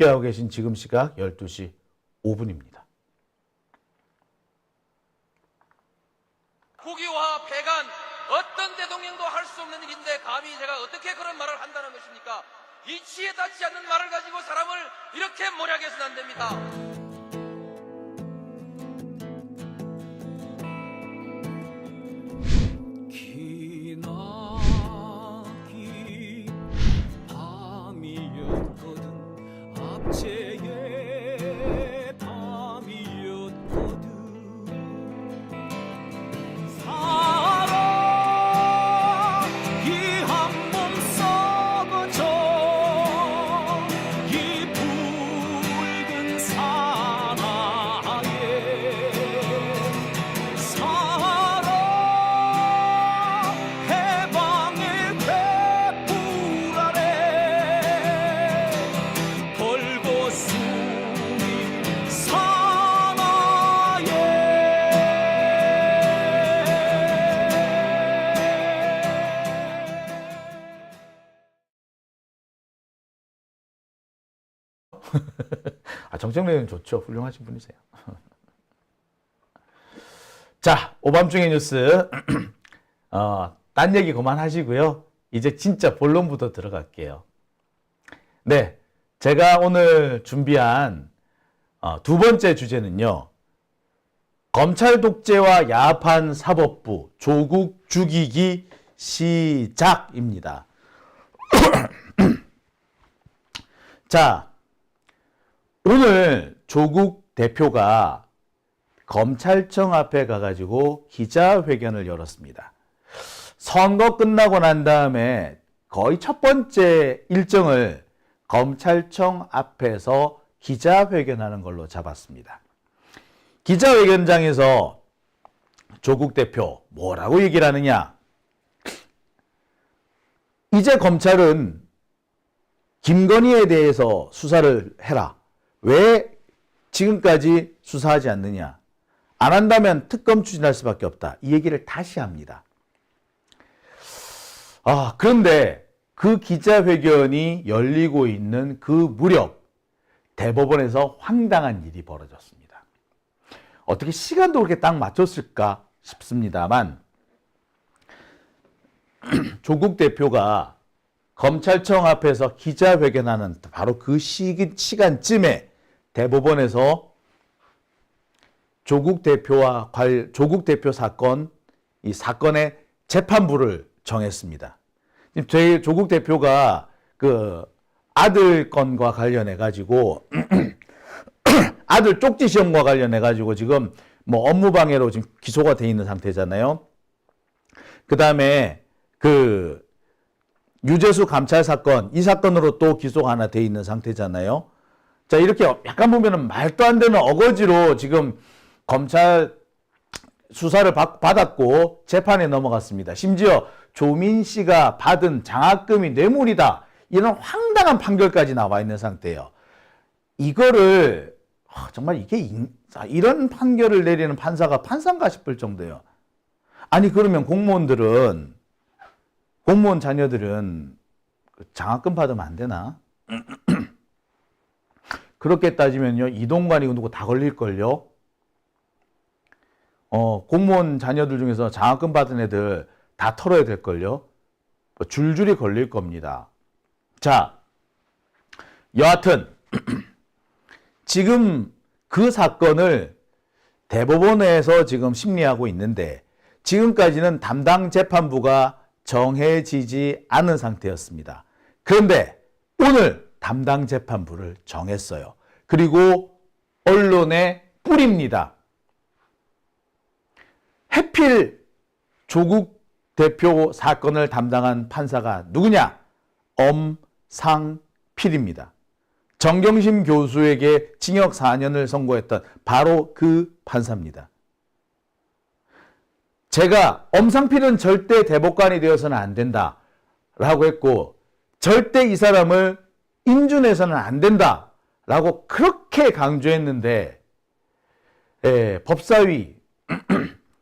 함께하고 계신 지금 시각 12시 5분입니다. 국유화 폐간 어떤 대통령도 할 수 없는 일인데 감히 제가 어떻게 그런 말을 한다는 것입니까? 이치에 닿지 않는 말을 가지고 사람을 이렇게 몰약해서는 안 됩니다. 기나긴 밤이었거든 압제의 밤이었거든 사랑이 한몸 썩어져 이 붉은 사나에 해방의 횃불 아래 벌거숭이 사나예 정청래는 좋죠. 훌륭하신 분이세요. 자, 오밤중의 뉴스. 딴 얘기 그만하시고요. 이제 진짜 본론부터 들어갈게요. 네, 제가 오늘 준비한 두 번째 주제는요. 검찰 독재와 야합한 사법부, 조국 죽이기 시작입니다. 자, 오늘 조국 대표가 검찰청 앞에 가가지고 기자회견을 열었습니다. 선거 끝나고 난 다음에 거의 첫 번째 일정을 검찰청 앞에서 기자회견하는 걸로 잡았습니다. 기자회견장에서 조국 대표 뭐라고 얘기를 하느냐? 이제 검찰은 김건희에 대해서 수사를 해라. 왜 지금까지 수사하지 않느냐? 안 한다면 특검 추진할 수밖에 없다. 이 얘기를 다시 합니다. 그런데 그 기자회견이 열리고 있는 그 무렵 대법원에서 황당한 일이 벌어졌습니다. 어떻게 시간도 그렇게 딱 맞췄을까 싶습니다만 조국 대표가 검찰청 앞에서 기자회견하는 바로 그 시간쯤에 대법원에서 조국 대표 사건, 이 사건의 재판부를 정했습니다. 지금 조국 대표가 그 아들 건과 관련해 가지고 아들 쪽지 시험과 관련해 가지고 지금 뭐 업무방해로 지금 기소가 돼 있는 상태잖아요. 그다음에 그 유재수 감찰 사건, 이 사건으로 또 기소가 하나 돼 있는 상태잖아요. 자, 이렇게 약간 보면은 말도 안 되는 어거지로 지금 검찰 수사를 받았고 재판에 넘어갔습니다. 심지어 조민 씨가 받은 장학금이 뇌물이다. 이런 황당한 판결까지 나와 있는 상태예요. 이거를 정말 이게 이런 판결을 내리는 판사가 판사인가 싶을 정도예요. 아니 그러면 공무원 자녀들은 장학금 받으면 안 되나? 그렇게 따지면요, 이동관이고 누구 다 걸릴걸요? 공무원 자녀들 중에서 장학금 받은 애들 다 털어야 될걸요? 줄줄이 걸릴 겁니다. 자, 여하튼, 지금 그 사건을 대법원에서 지금 심리하고 있는데, 지금까지는 담당 재판부가 정해지지 않은 상태였습니다. 그런데 오늘 담당 재판부를 정했어요. 그리고 언론에 뿌립니다. 해필 조국 대표 사건을 담당한 판사가 누구냐? 엄상필입니다. 정경심 교수에게 징역 4년을 선고했던 바로 그 판사입니다. 제가 엄상필은 절대 대법관이 되어서는 안 된다라고 했고 절대 이 사람을 인준해서는 안 된다라고 그렇게 강조했는데 법사위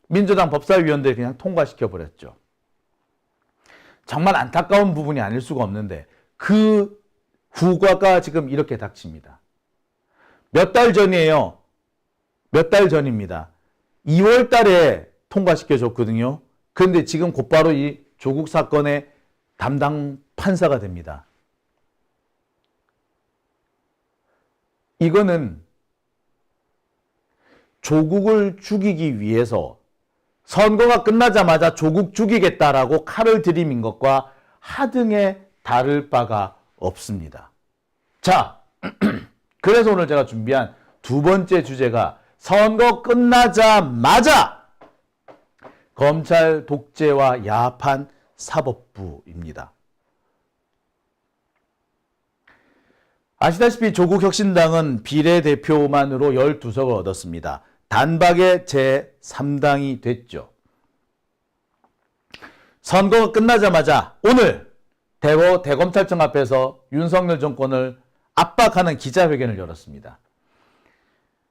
민주당 법사위원들이 그냥 통과시켜버렸죠. 정말 안타까운 부분이 아닐 수가 없는데 그 후과가 지금 이렇게 닥칩니다. 몇 달 전이에요. 몇 달 전입니다. 2월 달에 통과시켜줬거든요. 그런데 지금 곧바로 이 조국 사건의 담당 판사가 됩니다. 이거는 조국을 죽이기 위해서 선거가 끝나자마자 조국 죽이겠다라고 칼을 들이민 것과 하등에 다를 바가 없습니다. 자, 그래서 오늘 제가 준비한 두 번째 주제가 선거 끝나자마자 검찰 독재와 야합한 사법부입니다. 아시다시피 조국혁신당은 비례대표만으로 12석을 얻었습니다. 단박에 제3당이 됐죠. 선거가 끝나자마자 오늘 대검찰청 앞에서 윤석열 정권을 압박하는 기자회견을 열었습니다.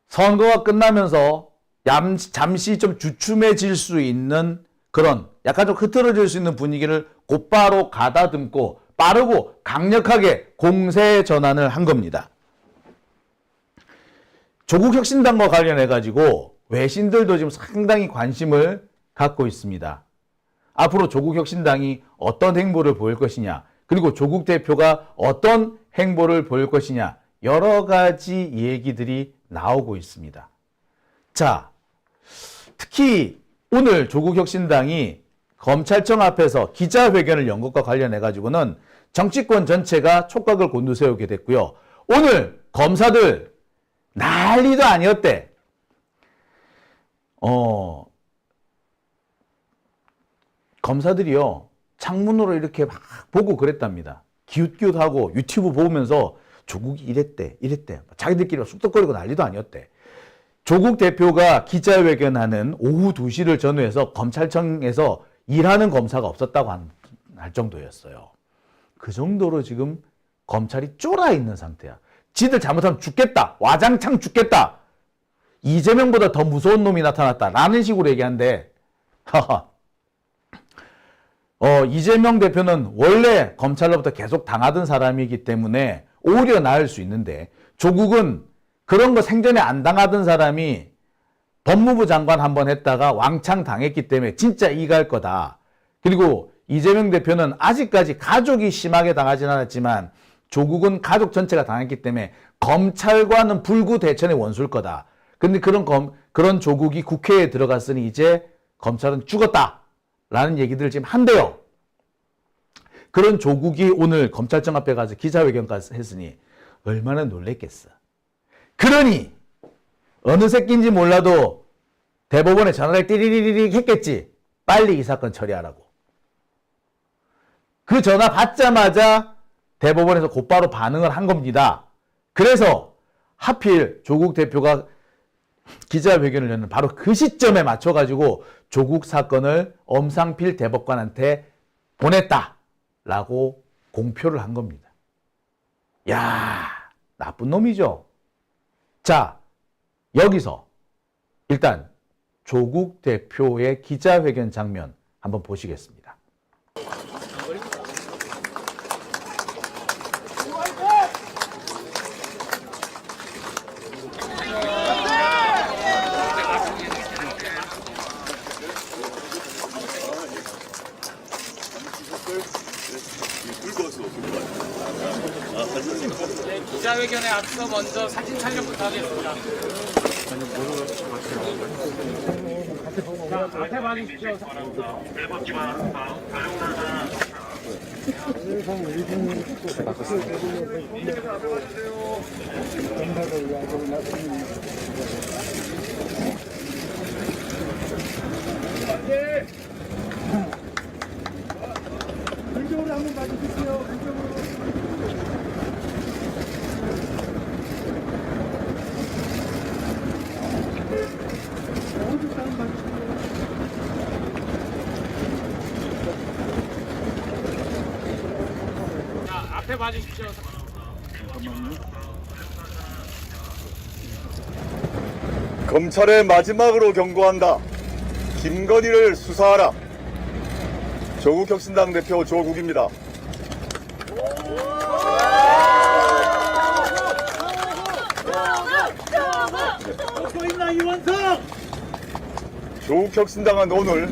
선거가 끝나면서 잠시 좀 주춤해질 수 있는 그런 약간 좀 흐트러질 수 있는 분위기를 곧바로 가다듬고 빠르고 강력하게 공세 전환을 한 겁니다. 조국혁신당과 관련해 가지고 외신들도 지금 상당히 관심을 갖고 있습니다. 앞으로 조국혁신당이 어떤 행보를 보일 것이냐, 그리고 조국 대표가 어떤 행보를 보일 것이냐, 여러 가지 얘기들이 나오고 있습니다. 자, 특히 오늘 조국혁신당이 검찰청 앞에서 기자회견을 연 것과 관련해 가지고는 정치권 전체가 촉각을 곤두세우게 됐고요. 오늘 검사들 난리도 아니었대. 검사들이요, 창문으로 이렇게 막 보고 그랬답니다. 기웃기웃하고 유튜브 보면서 조국이 이랬대. 자기들끼리 쑥덕거리고 난리도 아니었대. 조국 대표가 기자회견하는 오후 2시를 전후해서 검찰청에서 일하는 검사가 없었다고 할 정도였어요. 그 정도로 지금 검찰이 쫄아 있는 상태야. 지들 잘못하면 죽겠다. 와장창 죽겠다. 이재명보다 더 무서운 놈이 나타났다. 라는 식으로 얘기하는데 이재명 대표는 원래 검찰로부터 계속 당하던 사람이기 때문에 오히려 나을 수 있는데, 조국은 그런 거 생전에 안 당하던 사람이 법무부 장관 한번 했다가 왕창 당했기 때문에 진짜 이갈 거다. 그리고 이재명 대표는 아직까지 가족이 심하게 당하진 않았지만 조국은 가족 전체가 당했기 때문에 검찰과는 불구대천의 원수일 거다. 근데 그런 조국이 국회에 들어갔으니 이제 검찰은 죽었다. 라는 얘기들을 지금 한대요. 그런 조국이 오늘 검찰청 앞에 가서 기자회견까지 했으니 얼마나 놀랬겠어. 그러니 어느 새끼인지 몰라도 대법원에 전화를 띠리리리 했겠지. 빨리 이 사건 처리하라고. 그 전화 받자마자 대법원에서 곧바로 반응을 한 겁니다. 그래서 하필 조국 대표가 기자회견을 여는 바로 그 시점에 맞춰가지고 조국 사건을 엄상필 대법관한테 보냈다라고 공표를 한 겁니다. 야, 나쁜 놈이죠. 자, 여기서 일단 조국 대표의 기자회견 장면 한번 보시겠습니다. 기자회견에 앞서 먼저 사진 촬영부터 하겠습니다. 자, 앞에 봐주십시오. 이쪽으로 한번 봐주십시오. 이쪽으로. 자, 앞에 봐주십시오. 검찰에 마지막으로 경고한다. 김건희를 수사하라. 조국혁신당 대표 조국입니다. 조국혁신당은 오늘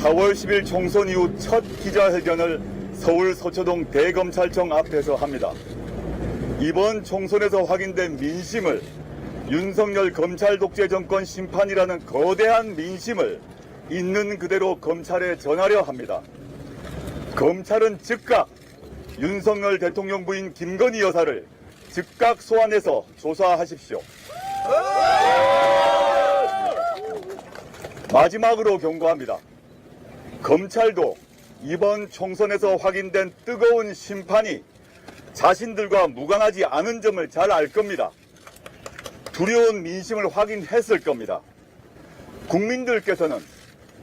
4월 10일 총선 이후 첫 기자회견을 서울 서초동 대검찰청 앞에서 합니다. 이번 총선에서 확인된 민심을 윤석열 검찰 독재 정권 심판이라는 거대한 민심을 있는 그대로 검찰에 전하려 합니다. 검찰은 즉각 윤석열 대통령 부인 김건희 여사를 즉각 소환해서 조사하십시오. 마지막으로 경고합니다. 검찰도 이번 총선에서 확인된 뜨거운 심판이 자신들과 무관하지 않은 점을 잘 알 겁니다. 두려운 민심을 확인했을 겁니다. 국민들께서는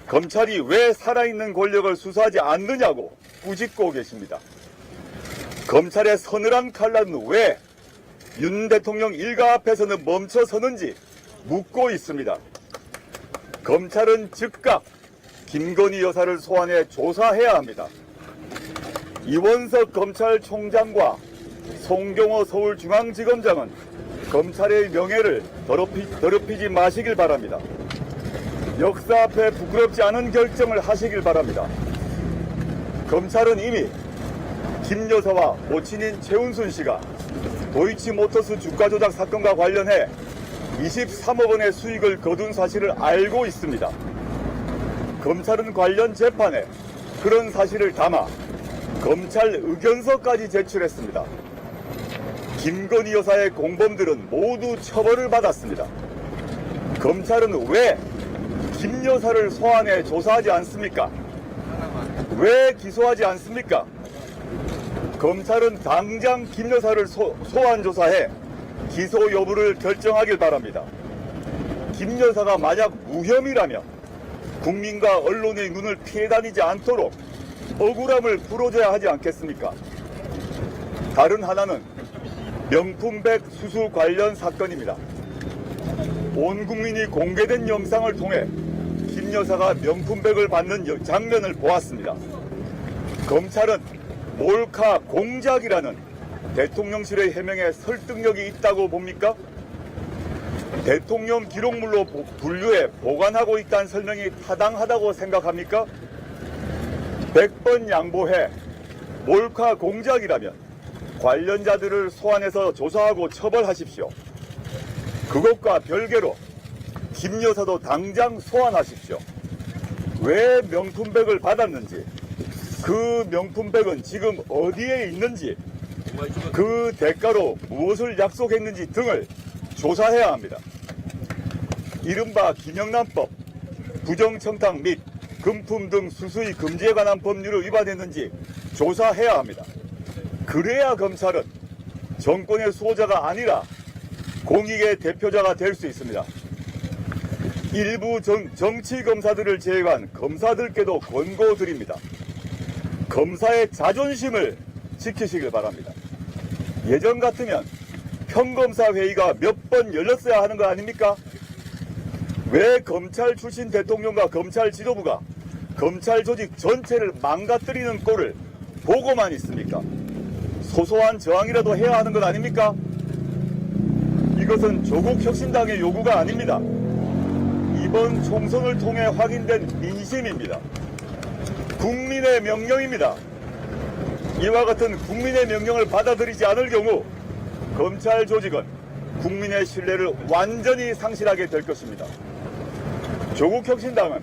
검찰이 왜 살아있는 권력을 수사하지 않느냐고 꾸짖고 계십니다. 검찰의 서늘한 칼날은 왜 윤 대통령 일가 앞에서는 멈춰서는지 묻고 있습니다. 검찰은 즉각 김건희 여사를 소환해 조사해야 합니다. 이원석 검찰총장과 송경호 서울중앙지검장은 검찰의 명예를 더럽히지 마시길 바랍니다. 역사 앞에 부끄럽지 않은 결정을 하시길 바랍니다. 검찰은 이미 김 여사와 모친인 최은순 씨가 도이치모터스 주가 조작 사건과 관련해 23억 원의 수익을 거둔 사실을 알고 있습니다. 검찰은 관련 재판에 그런 사실을 담아 검찰 의견서까지 제출했습니다. 김건희 여사의 공범들은 모두 처벌을 받았습니다. 검찰은 왜 김 여사를 소환해 조사하지 않습니까? 왜 기소하지 않습니까? 검찰은 당장 김 여사를 소환 조사해 기소 여부를 결정하길 바랍니다. 김 여사가 만약 무혐의라면 국민과 언론의 눈을 피해 다니지 않도록 억울함을 풀어줘야 하지 않겠습니까? 다른 하나는 명품백 수수 관련 사건입니다. 온 국민이 공개된 영상을 통해 김 여사가 명품백을 받는 장면을 보았습니다. 검찰은 몰카 공작이라는 대통령실의 해명에 설득력이 있다고 봅니까? 대통령 기록물로 분류해 보관하고 있다는 설명이 타당하다고 생각합니까? 100번 양보해 몰카 공작이라면 관련자들을 소환해서 조사하고 처벌하십시오. 그것과 별개로 김 여사도 당장 소환하십시오. 왜 명품백을 받았는지, 그 명품백은 지금 어디에 있는지, 그 대가로 무엇을 약속했는지 등을 조사해야 합니다. 이른바 김영란법, 부정청탁 및 금품 등 수수의 금지에 관한 법률을 위반했는지 조사해야 합니다. 그래야 검찰은 정권의 수호자가 아니라 공익의 대표자가 될 수 있습니다. 일부 정치검사들을 제외한 검사들께도 권고드립니다. 검사의 자존심을 지키시길 바랍니다. 예전 같으면 평검사 회의가 몇 번 열렸어야 하는 거 아닙니까? 왜 검찰 출신 대통령과 검찰 지도부가 검찰 조직 전체를 망가뜨리는 꼴을 보고만 있습니까? 소소한 저항이라도 해야 하는 것 아닙니까? 이것은 조국혁신당의 요구가 아닙니다. 이번 총선을 통해 확인된 민심입니다. 국민의 명령입니다. 이와 같은 국민의 명령을 받아들이지 않을 경우 검찰 조직은 국민의 신뢰를 완전히 상실하게 될 것입니다. 조국혁신당은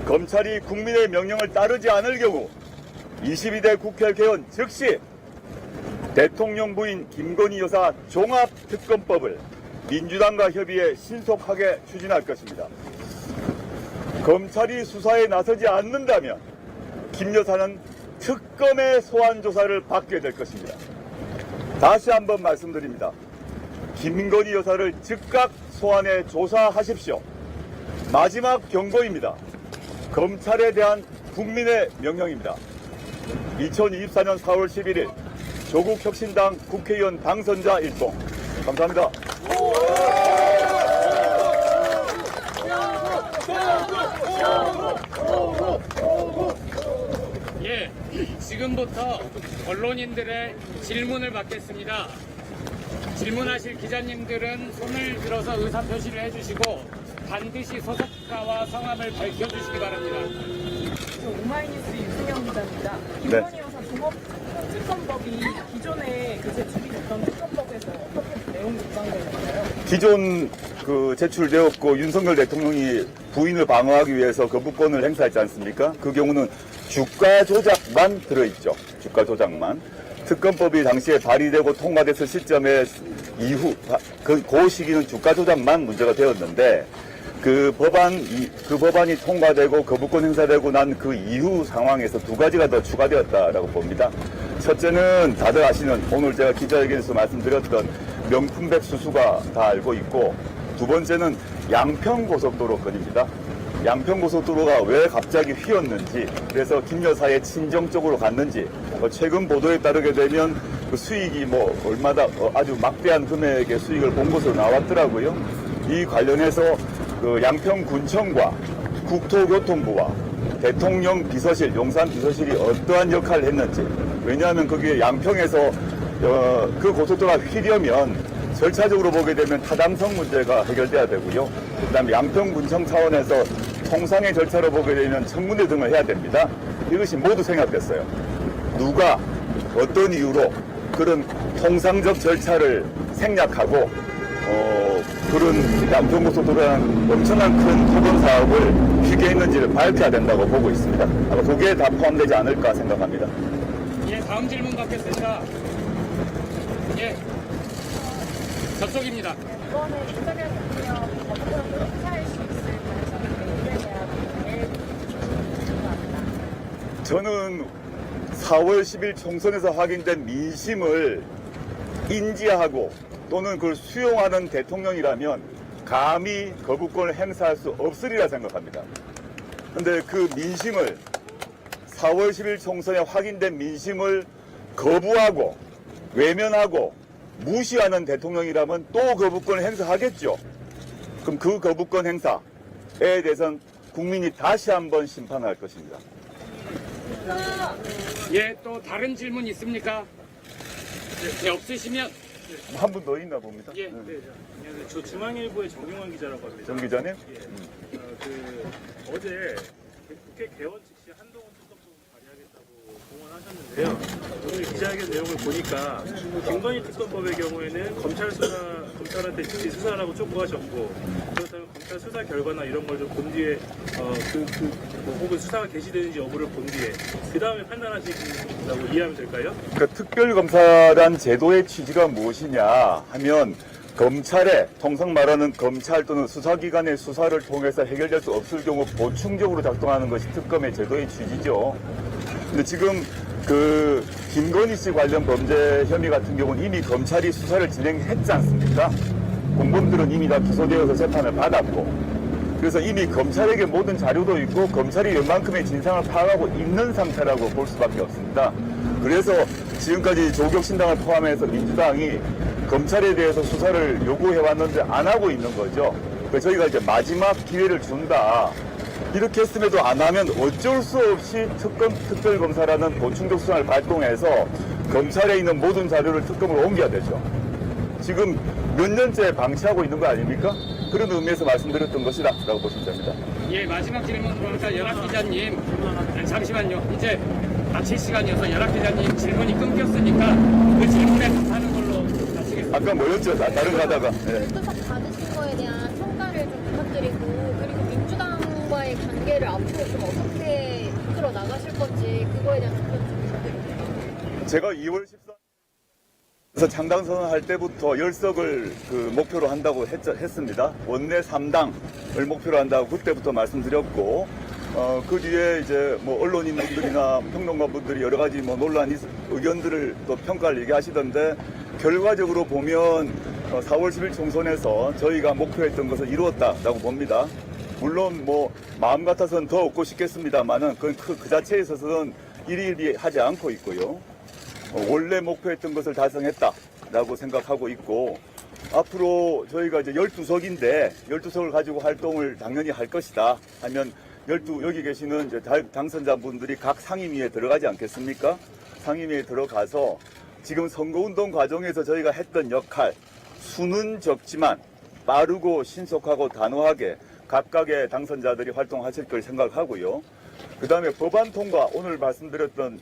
검찰이 국민의 명령을 따르지 않을 경우 22대 국회 개헌 즉시 대통령 부인 김건희 여사 종합특검법을 민주당과 협의해 신속하게 추진할 것입니다. 검찰이 수사에 나서지 않는다면 김 여사는 특검의 소환 조사를 받게 될 것입니다. 다시 한번 말씀드립니다. 김건희 여사를 즉각 소환해 조사하십시오. 마지막 경고입니다. 검찰에 대한 국민의 명령입니다. 2024년 4월 11일 조국혁신당 국회의원 당선자 일동. 감사합니다. 예, 지금부터 언론인들의 질문을 받겠습니다. 질문하실 기자님들은 손을 들어서 의사 표시를 해주시고 반드시 소속가와 성함을 밝혀주시기 바랍니다. 오마이뉴스 유승영 기자입니다. 네. 이번 이어서 종합특검법이 기존에 그 제출이 됐던 특검법에서 어떻게 내용이 보강되는가요? 기존 제출되었고 윤석열 대통령이 부인을 방어하기 위해서 거부권을 행사했지 않습니까? 그 경우는 주가 조작만 들어있죠. 주가 조작만. 특검법이 당시에 발의되고 통과됐을 시점에 이후 그 시기는 주가 조작만 문제가 되었는데 그 법안이 통과되고 거부권 행사되고 난 그 이후 상황에서 두 가지가 더 추가되었다라고 봅니다. 첫째는 다들 아시는 오늘 제가 기자회견에서 말씀드렸던 명품백 수수가 다 알고 있고 두 번째는 양평고속도로 건입니다. 양평고속도로가 왜 갑자기 휘었는지 그래서 김 여사의 친정 쪽으로 갔는지 최근 보도에 따르게 되면 그 수익이 얼마다 아주 막대한 금액의 수익을 본 것으로 나왔더라고요. 이 관련해서 그 양평군청과 국토교통부와 대통령 비서실, 용산 비서실이 어떠한 역할을 했는지 왜냐하면 거기에 양평에서 그 고속도로가 휘려면 절차적으로 보게 되면 타당성 문제가 해결돼야 되고요. 그다음에 양평군청 차원에서 통상의 절차로 보게 되면 청문회 등을 해야 됩니다. 이것이 모두 생략됐어요. 누가 어떤 이유로 그런 통상적 절차를 생략하고 그런 양평고속도로라는 엄청난 큰 토건 사업을 피게했는지를 밝혀야 된다고 보고 있습니다. 아마 거기에 다 포함되지 않을까 생각합니다. 예, 다음 질문 받겠습니다. 예, 저쪽입니다. 이번에 윤석열 대통령 거부권을 행사할 수 있을 가능성이 대에 대한 궁금합니다. 저는 4월 10일 총선에서 확인된 민심을 인지하고 또는 그걸 수용하는 대통령이라면 감히 거부권을 행사할 수 없으리라 생각합니다. 그런데 그 민심을 4월 10일 총선에 확인된 민심을 거부하고 외면하고 무시하는 대통령이라면 또 거부권을 행사하겠죠. 그럼 그 거부권 행사에 대해서는 국민이 다시 한번 심판할 것입니다. 예, 또 다른 질문 있습니까? 네, 없으시면 한 분 더 있나 봅니다. 예. 네, 안녕하세요. 저 중앙일보의 정용환 기자라고 합니다. 정 기자님? 어제 국회 개원 즉시 한동훈 특검법을 발의하겠다고 공언하셨는데요. 오늘 기자회견 내용을 보니까 김건희 특검법의 경우에는 검찰한테 즉시 수사하라고 촉구하셨고 그렇다면 검찰 수사 결과나 이런 걸 좀 본 뒤에 혹은 수사가 개시되는지 여부를 본 뒤에 그 다음에 판단하시라고 이해하면 될까요? 그러니까 특별검사란 제도의 취지가 무엇이냐 하면 검찰의 통상 말하는 검찰 또는 수사기관의 수사를 통해서 해결될 수 없을 경우 보충적으로 작동하는 것이 특검의 제도의 취지죠. 근데 지금 그 김건희 씨 관련 범죄 혐의 같은 경우는 이미 검찰이 수사를 진행했지 않습니까? 공범들은 이미 다 기소되어서 재판을 받았고 그래서 이미 검찰에게 모든 자료도 있고 검찰이 웬만큼의 진상을 파악하고 있는 상태라고 볼 수밖에 없습니다. 그래서 지금까지 조국신당을 포함해서 민주당이 검찰에 대해서 수사를 요구해왔는데 안 하고 있는 거죠. 그래서 저희가 이제 마지막 기회를 준다. 이렇게 했음에도 안 하면 어쩔 수 없이 특별검사라는 보충적 수단을 발동해서 검찰에 있는 모든 자료를 특검으로 옮겨야 되죠. 지금 몇 년째 방치하고 있는 거 아닙니까? 그런 의미에서 말씀드렸던 것이다 라고 보시면 됩니다. 예, 마지막 질문 들어오니까 연합기자님 잠시만요. 이제 마칠 시간이어서 연합기자님 질문이 끊겼으니까 그 질문에 답하는 걸로 마치겠습니다. 아까 뭐였죠? 다른 가다가. 네. 수석 받으신 거에 대한 평가를 좀 부탁드리고 그리고 민주당과의 관계를 앞으로 좀 어떻게 이끌어 나가실 건지 그거에 대한 답변 좀 부탁드립니다. 제가 2월 14일 그래서 창당 선언할 때부터 열석을 목표로 한다고 했습니다. 원내 3당을 목표로 한다고 그때부터 말씀드렸고, 그 뒤에 이제 언론인분들이나 평론가분들이 여러 가지 논란 의견들을 또 평가를 얘기하시던데, 결과적으로 보면 4월 10일 총선에서 저희가 목표했던 것을 이루었다라고 봅니다. 물론 마음 같아서는 더 얻고 싶겠습니다만은 그 자체에 있어서는 일일비하지 않고 있고요. 원래 목표했던 것을 달성했다라고 생각하고 있고 앞으로 저희가 이제 12석인데 12석을 가지고 활동을 당연히 할 것이다 하면 여기 계시는 이제 당선자분들이 각 상임위에 들어가지 않겠습니까? 상임위에 들어가서 지금 선거운동 과정에서 저희가 했던 역할, 수는 적지만 빠르고 신속하고 단호하게 각각의 당선자들이 활동하실 걸 생각하고요. 그 다음에 법안 통과, 오늘 말씀드렸던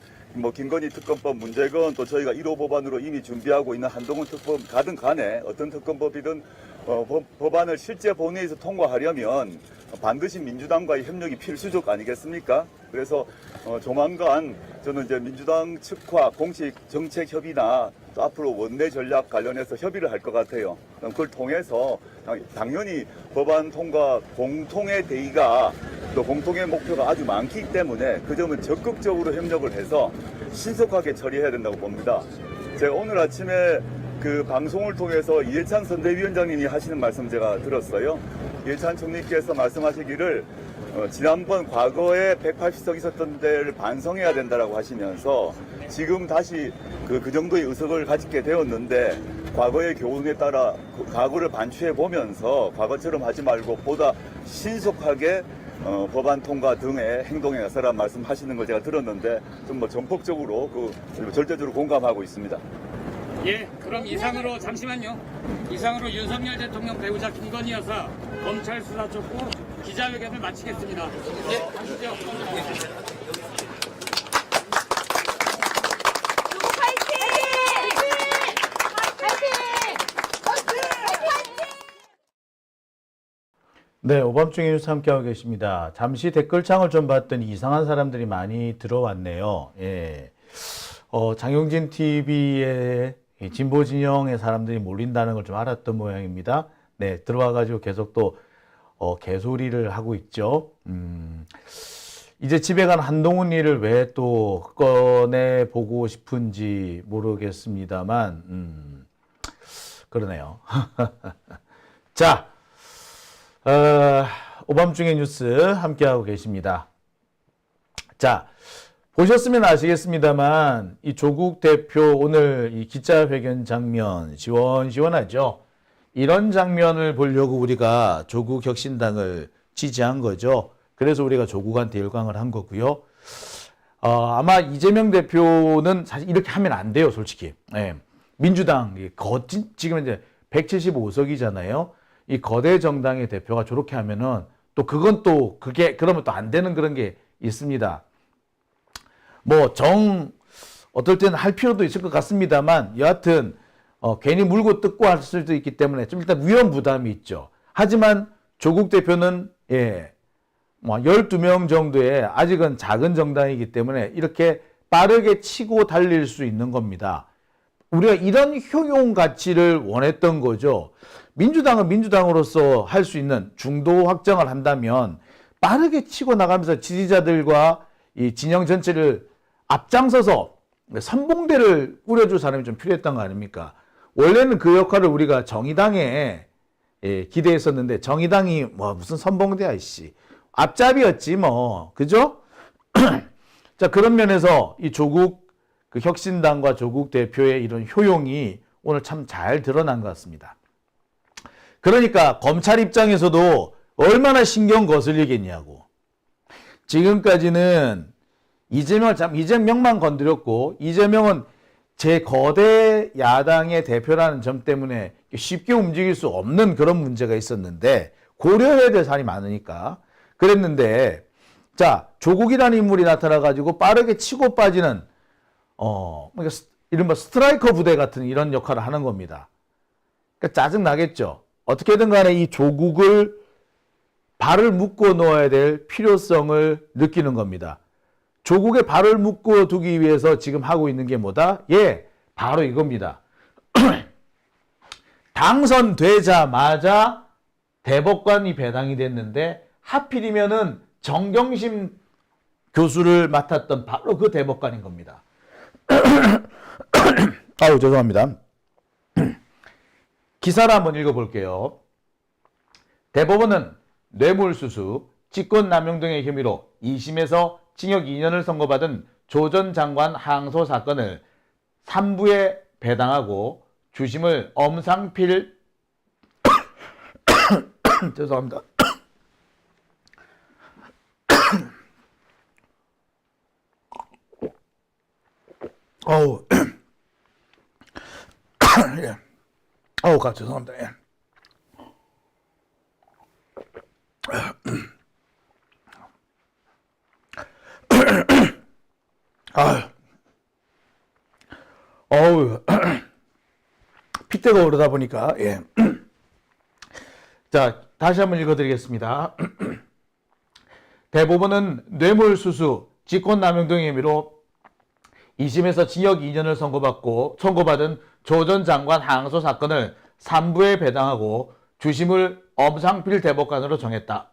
김건희 특검법 문제건 또 저희가 1호 법안으로 이미 준비하고 있는 한동훈 특검 가든 간에 어떤 특검법이든 법안을 실제 본회의에서 통과하려면 반드시 민주당과의 협력이 필수적 아니겠습니까? 그래서 조만간 저는 이제 민주당 측과 공식 정책 협의나 또 앞으로 원내 전략 관련해서 협의를 할 것 같아요. 그걸 통해서 당연히 법안 통과 공통의 대의가 또 공통의 목표가 아주 많기 때문에 그 점은 적극적으로 협력을 해서 신속하게 처리해야 된다고 봅니다. 제가 오늘 아침에 그 방송을 통해서 이해찬 선대위원장님이 하시는 말씀 제가 들었어요. 이해찬 총리께서 말씀하시기를 지난번 과거에 180석 있었던 데를 반성해야 된다라고 하시면서 지금 다시 그 정도의 의석을 가지게 되었는데 과거의 교훈에 따라 과거를 반추해 보면서 과거처럼 하지 말고 보다 신속하게 법안 통과 등의 행동에 나서라 말씀하시는 걸 제가 들었는데 좀 전폭적으로 절대적으로 공감하고 있습니다. 예, 그럼 이상으로 잠시만요. 이상으로 윤석열 대통령 배우자 김건희 여사 검찰 수사 촉구 기자회견을 마치겠습니다. 예, 가시죠. 네, 오밤중에 뉴스 함께하고 계십니다. 잠시 댓글창을 좀 봤더니 이상한 사람들이 많이 들어왔네요. 예. 장용진 TV에 진보 진영의 사람들이 몰린다는 걸 좀 알았던 모양입니다. 네, 들어와가지고 계속 또, 개소리를 하고 있죠. 이제 집에 간 한동훈 일을 왜 또 꺼내보고 싶은지 모르겠습니다만, 그러네요. 자, 오밤중의 뉴스 함께하고 계십니다. 자, 보셨으면 아시겠습니다만 이 조국 대표 오늘 이 기자회견 장면 시원시원하죠. 이런 장면을 보려고 우리가 조국 혁신당을 지지한 거죠. 그래서 우리가 조국한테 열광을 한 거고요. 아마 이재명 대표는 사실 이렇게 하면 안 돼요, 솔직히. 예. 민주당 지금 이제 175석이잖아요. 이 거대 정당의 대표가 저렇게 하면은 또 그건 또 그러면 또 안 되는 그런 게 있습니다. 어떨 때는 할 필요도 있을 것 같습니다만, 여하튼, 괜히 물고 뜯고 할 수도 있기 때문에 좀 일단 위험 부담이 있죠. 하지만 조국 대표는, 12명 정도의 아직은 작은 정당이기 때문에 이렇게 빠르게 치고 달릴 수 있는 겁니다. 우리가 이런 효용 가치를 원했던 거죠. 민주당은 민주당으로서 할 수 있는 중도 확정을 한다면 빠르게 치고 나가면서 지지자들과 이 진영 전체를 앞장서서 선봉대를 꾸려줄 사람이 좀 필요했던 거 아닙니까? 원래는 그 역할을 우리가 정의당에 기대했었는데 정의당이 무슨 선봉대야 이씨. 앞잡이였지 그죠? 자, 그런 면에서 이 조국 그 혁신당과 조국 대표의 이런 효용이 오늘 참 잘 드러난 것 같습니다. 그러니까 검찰 입장에서도 얼마나 신경 거슬리겠냐고. 지금까지는 이재명만 건드렸고, 이재명은 제 거대 야당의 대표라는 점 때문에 쉽게 움직일 수 없는 그런 문제가 있었는데, 고려해야 될 사안이 많으니까 그랬는데, 자, 조국이라는 인물이 나타나가지고 빠르게 치고 빠지는, 이른바 스트라이커 부대 같은 이런 역할을 하는 겁니다. 그러니까 짜증나겠죠. 어떻게든 간에 이 조국을 발을 묶어 놓아야 될 필요성을 느끼는 겁니다. 조국의 발을 묶어 두기 위해서 지금 하고 있는 게 뭐다? 바로 이겁니다. 당선되자마자 대법관이 배당이 됐는데 하필이면은 정경심 교수를 맡았던 바로 그 대법관인 겁니다. 아우, 죄송합니다. 기사를 한번 읽어볼게요. 대법원은 뇌물수수, 직권남용 등의 혐의로 2심에서 징역 2년을 선고받은 조 전 장관 항소 사건을 3부에 배당하고 주심을 엄상필 죄송합니다. 어우, 예. 어우, 죄송합니다. 예. 아유. 어우. 핏대가 오르다 보니까, 예. 자, 다시 한번 읽어드리겠습니다. 대법원은 뇌물수수, 직권남용 등의 혐의로 2심에서 징역 2년을 선고받은 조 전 장관 항소 사건을 3부에 배당하고 주심을 엄상필 대법관으로 정했다.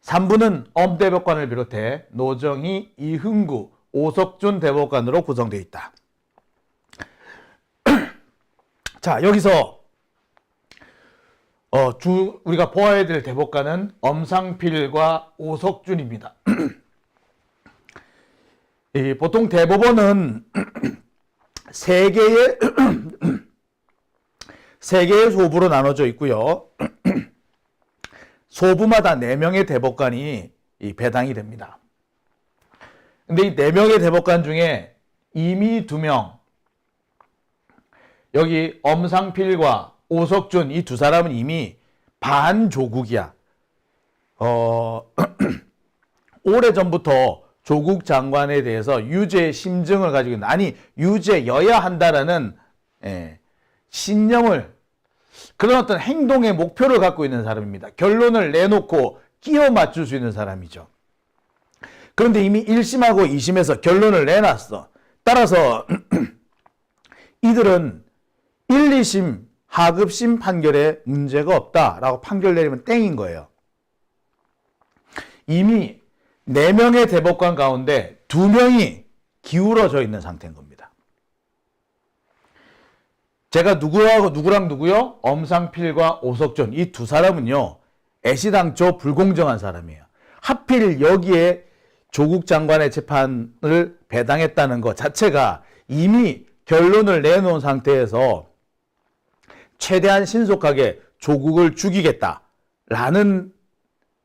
3부는 엄 대법관을 비롯해 노정희, 이흥구, 오석준 대법관으로 구성되어 있다. 자, 여기서 우리가 보아야 될 대법관은 엄상필과 오석준입니다. 보통 대법원은 세 개의 소부로 나눠져 있고요. 소부마다 4명의 대법관이 배당이 됩니다. 근데 이 4명의 대법관 중에 이미 2명, 여기 엄상필과 오석준 이 두 사람은 이미 반조국이야. 오래전부터 조국 장관에 대해서 유죄 심증을 가지고 있는, 아니 유죄여야 한다라는 신념을, 그런 어떤 행동의 목표를 갖고 있는 사람입니다. 결론을 내놓고 끼워 맞출 수 있는 사람이죠. 그런데 이미 1심하고 2심에서 결론을 내놨어. 따라서 이들은 1, 2심 하급심 판결에 문제가 없다라고 판결 내리면 땡인 거예요. 이미 4명의 대법관 가운데 2명이 기울어져 있는 상태인 겁니다. 제가 누구랑 누구요? 엄상필과 오석준 이 두 사람은요, 애시당초 불공정한 사람이에요. 하필 여기에 조국 장관의 재판을 배당했다는 것 자체가 이미 결론을 내놓은 상태에서 최대한 신속하게 조국을 죽이겠다라는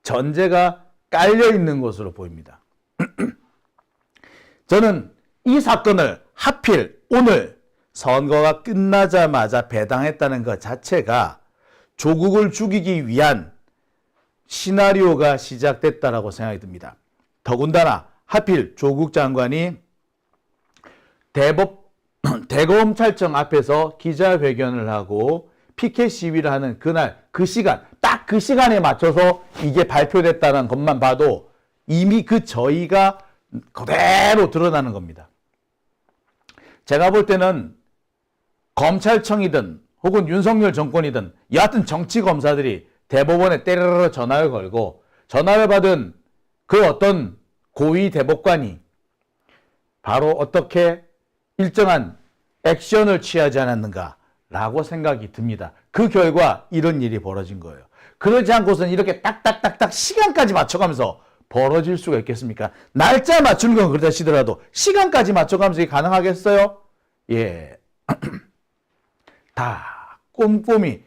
전제가 깔려 있는 것으로 보입니다. 저는 이 사건을 하필 오늘 선거가 끝나자마자 배당했다는 것 자체가 조국을 죽이기 위한 시나리오가 시작됐다라고 생각이 듭니다. 더군다나 하필 조국 장관이 대검찰청 앞에서 기자회견을 하고 피켓 시위를 하는 그날 그 시간, 딱 그 시간에 맞춰서 이게 발표됐다는 것만 봐도 이미 그 저희가 그대로 드러나는 겁니다. 제가 볼 때는 검찰청이든 혹은 윤석열 정권이든 여하튼 정치검사들이 대법원에 때려러 전화를 걸고 전화를 받은 그 어떤 고위 대법관이 바로 어떻게 일정한 액션을 취하지 않았는가라고 생각이 듭니다. 그 결과 이런 일이 벌어진 거예요. 그러지 않고서는 이렇게 딱딱딱딱 시간까지 맞춰가면서 벌어질 수가 있겠습니까? 날짜 맞추는 건 그렇다 치더라도 시간까지 맞춰가면서 이게 가능하겠어요? 예. 다 꼼꼼히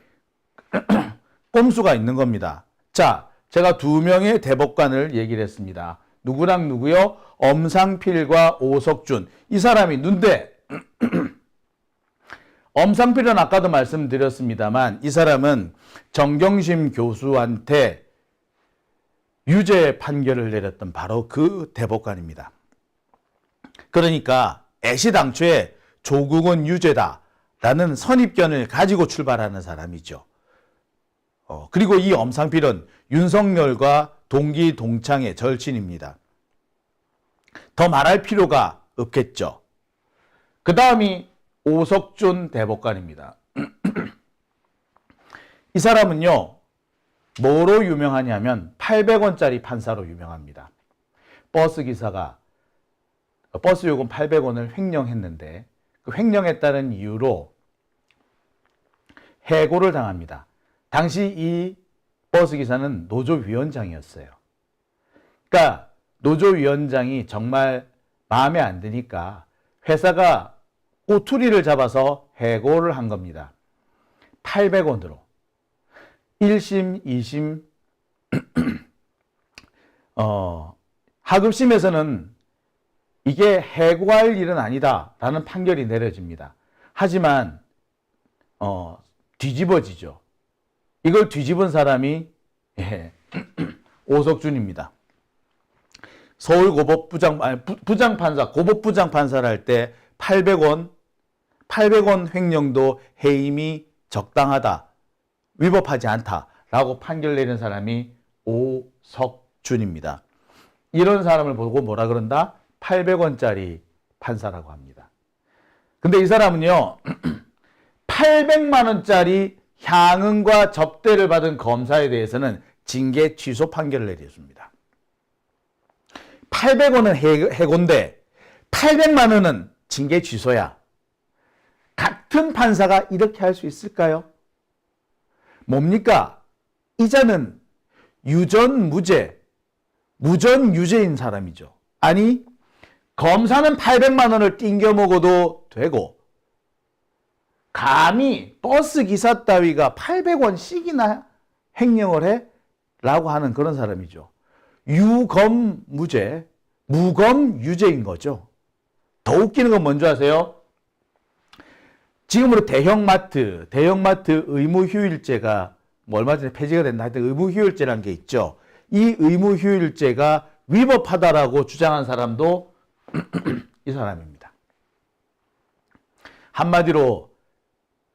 꼼수가 있는 겁니다. 자, 제가 2명의 대법관을 얘기를 했습니다. 누구랑 누구요? 엄상필과 오석준. 이 사람이 눈대. 엄상필은 아까도 말씀드렸습니다만 이 사람은 정경심 교수한테 유죄 판결을 내렸던 바로 그 대법관입니다. 그러니까 애시당초에 조국은 유죄다라는 선입견을 가지고 출발하는 사람이죠. 그리고 이 엄상필은 윤석열과 동기동창의 절친입니다. 더 말할 필요가 없겠죠. 그 다음이 오석준 대법관입니다. 이 사람은요, 뭐로 유명하냐면 800원짜리 판사로 유명합니다. 버스 기사가 버스 요금 800원을 횡령했는데 그 횡령했다는 이유로 해고를 당합니다. 당시 이 버스 기사는 노조위원장이었어요. 그러니까 노조위원장이 정말 마음에 안 드니까 회사가 꼬투리를 잡아서 해고를 한 겁니다. 800원으로. 1심, 2심, 하급심에서는 이게 해고할 일은 아니다라는 판결이 내려집니다. 하지만 뒤집어지죠. 이걸 뒤집은 사람이 오석준입니다. 서울 부장판사, 고법부장판사를 할 때 800원 횡령도 해임이 적당하다, 위법하지 않다라고 판결 내린 사람이 오석준입니다. 이런 사람을 보고 뭐라 그런다? 800원짜리 판사라고 합니다. 근데 이 사람은요, 800만 원짜리 향응과 접대를 받은 검사에 대해서는 징계 취소 판결을 내렸습니다. 800원은 해고인데 800만 원은 징계 취소야. 같은 판사가 이렇게 할 수 있을까요? 뭡니까? 이자는 유전무죄, 무전유죄인 사람이죠. 아니, 검사는 800만 원을 띵겨 먹어도 되고 감히 버스 기사 따위가 800원씩이나 횡령을 해? 라고 하는 그런 사람이죠. 유검무죄, 무검유죄인 거죠. 더 웃기는 건 뭔지 아세요? 지금으로 대형마트 의무휴일제가 얼마 전에 폐지가 됐나 하여튼 의무휴일제라는 게 있죠. 이 의무휴일제가 위법하다라고 주장한 사람도 이 사람입니다. 한마디로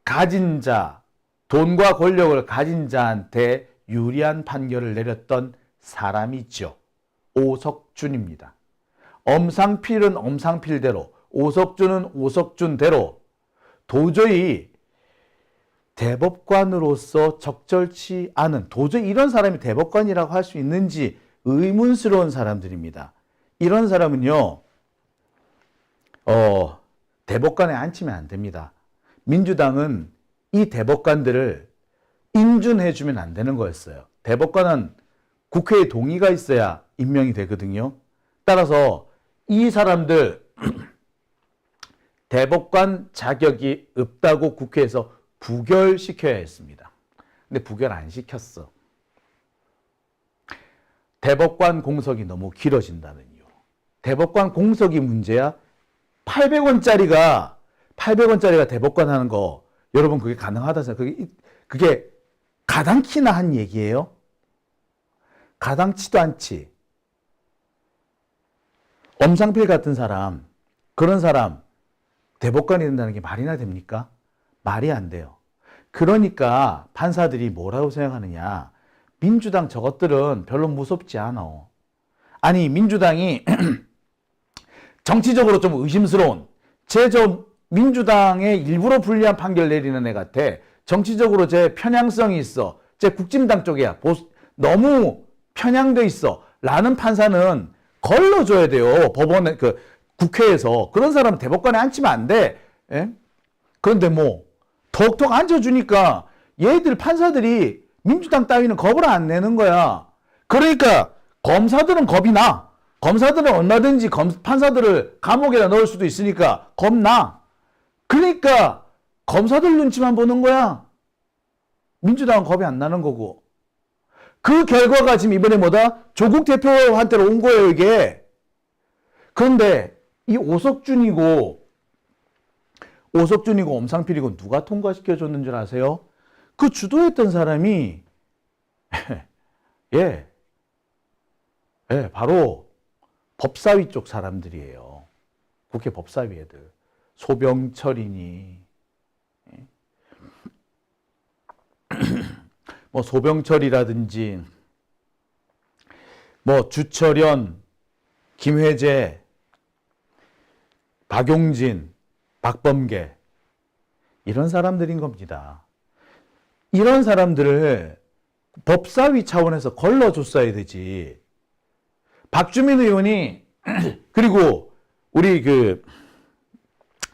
가진 자, 돈과 권력을 가진 자한테 유리한 판결을 내렸던 사람이죠. 오석준입니다. 엄상필은 엄상필대로, 오석준은 오석준대로 도저히 대법관으로서 적절치 않은, 도저히 이런 사람이 대법관이라고 할 수 있는지 의문스러운 사람들입니다. 이런 사람은요, 대법관에 앉히면 안 됩니다. 민주당은 이 대법관들을 인준해주면 안 되는 거였어요. 대법관은 국회의 동의가 있어야 임명이 되거든요. 따라서 이 사람들 대법관 자격이 없다고 국회에서 부결시켜야 했습니다. 근데 부결 안 시켰어. 대법관 공석이 너무 길어진다는 이유로. 대법관 공석이 문제야. 800원짜리가 대법관 하는 거, 여러분 그게 가능하다 생각해요. 그게 가당키나 한 얘기예요? 가당치도 않지. 엄상필 같은 사람, 그런 사람 대법관이 된다는 게 말이나 됩니까? 말이 안 돼요. 그러니까 판사들이 뭐라고 생각하느냐. 민주당 저것들은 별로 무섭지 않아. 아니, 민주당이 정치적으로 좀 의심스러운, 민주당의 일부러 불리한 판결 내리는 애 같아. 정치적으로 제 편향성이 있어. 제 국진당 쪽이야. 너무 편향돼 있어. 라는 판사는 걸러줘야 돼요. 법원에, 국회에서. 그런 사람은 대법관에 앉히면 안 돼. 예? 그런데 톡톡 앉혀주니까 얘들 판사들이 민주당 따위는 겁을 안 내는 거야. 그러니까 검사들은 겁이 나. 검사들은 얼마든지 판사들을 감옥에다 넣을 수도 있으니까 겁나. 그러니까 검사들 눈치만 보는 거야. 민주당은 겁이 안 나는 거고. 그 결과가 지금 이번에 조국 대표한테로 온 거예요, 이게. 그런데 이 오석준이고 엄상필이고 누가 통과시켜줬는 줄 아세요? 그 주도했던 사람이 바로 법사위 쪽 사람들이에요. 국회 법사위 애들. 소병철이니 소병철이라든지 주철현, 김회재, 박용진, 박범계 이런 사람들인 겁니다. 이런 사람들을 법사위 차원에서 걸러줬어야 되지. 박주민 의원이 그리고 우리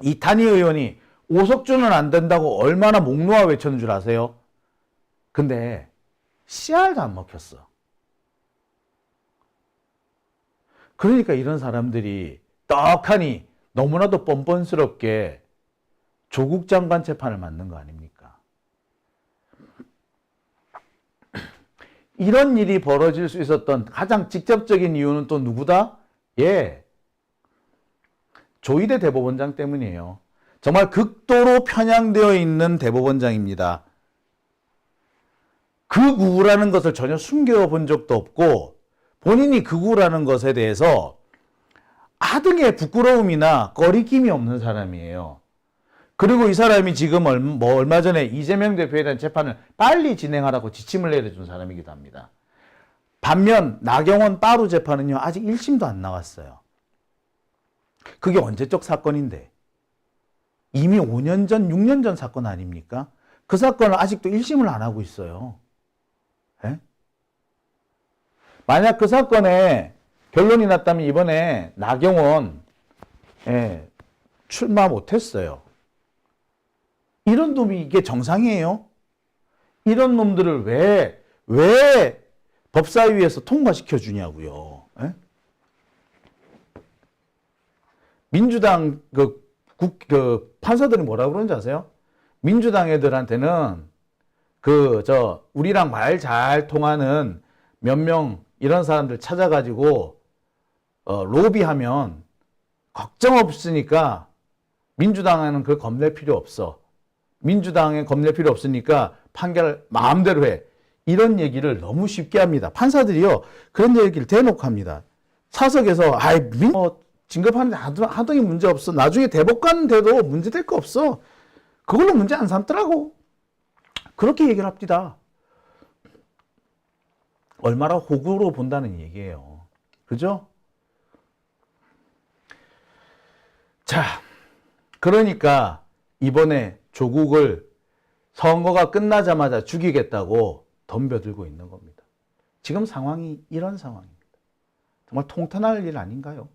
이탄희 의원이 오석준은 안 된다고 얼마나 목 놓아 외쳤는 줄 아세요? 근데 씨알도 안 먹혔어. 그러니까 이런 사람들이 떡하니 너무나도 뻔뻔스럽게 조국 장관 재판을 맞는 거 아닙니까? 이런 일이 벌어질 수 있었던 가장 직접적인 이유는 또 누구다? 조희대 대법원장 때문이에요. 정말 극도로 편향되어 있는 대법원장입니다. 극우라는 것을 전혀 숨겨본 적도 없고 본인이 극우라는 것에 대해서 아등의 부끄러움이나 꺼리낌이 없는 사람이에요. 그리고 이 사람이 지금 얼마 전에 이재명 대표에 대한 재판을 빨리 진행하라고 지침을 내려준 사람이기도 합니다. 반면 나경원 빠루 재판은요, 아직 1심도 안 나왔어요. 그게 언제적 사건인데? 이미 5년 전, 6년 전 사건 아닙니까? 그 사건을 아직도 1심을 안 하고 있어요. 예? 만약 그 사건에 결론이 났다면 이번에 나경원 출마 못했어요. 이런 놈이 이게 정상이에요? 이런 놈들을 왜 법사위에서 통과시켜 주냐고요. 예? 민주당 판사들이 뭐라고 그러는지 아세요? 민주당 애들한테는 우리랑 말 잘 통하는 몇 명 이런 사람들 찾아가지고 로비하면 걱정 없으니까 민주당에는 그 겁낼 필요 없어. 민주당에 겁낼 필요 없으니까 판결 마음대로 해. 이런 얘기를 너무 쉽게 합니다. 판사들이요, 그런 얘기를 대놓고 합니다. 사석에서 진급하는데 하등이 문제 없어. 나중에 대법관 돼도 문제 될 거 없어. 그걸로 문제 안 삼더라고. 그렇게 얘기를 합니다. 얼마나 호구로 본다는 얘기예요. 그죠? 자, 그러니까 이번에 조국을 선거가 끝나자마자 죽이겠다고 덤벼들고 있는 겁니다. 지금 상황이 이런 상황입니다. 정말 통탄할 일 아닌가요?